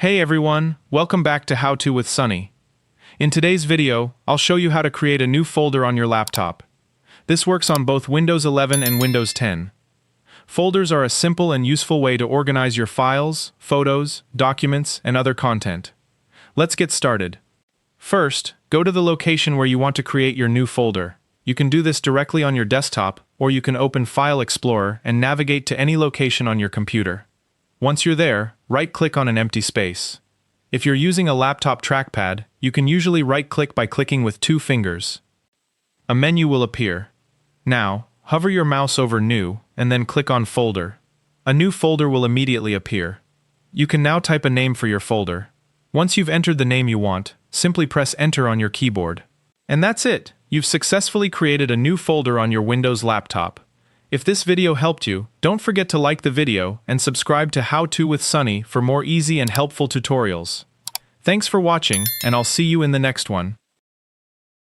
Hey everyone, welcome back to How To with Sunny. In today's video, I'll show you how to create a new folder on your laptop. This works on both Windows 11 and Windows 10. Folders are a simple and useful way to organize your files, photos, documents, and other content. Let's get started. First, go to the location where you want to create your new folder. You can do this directly on your desktop, or you can open File Explorer and navigate to any location on your computer. Once you're there, right-click on an empty space. If you're using a laptop trackpad, you can usually right-click by clicking with 2 fingers. A menu will appear. Now, hover your mouse over New, and then click on Folder. A new folder will immediately appear. You can now type a name for your folder. Once you've entered the name you want, simply press Enter on your keyboard. And that's it! You've successfully created a new folder on your Windows laptop. If this video helped you, don't forget to like the video and subscribe to How To with Sunny for more easy and helpful tutorials. Thanks for watching, and I'll see you in the next one.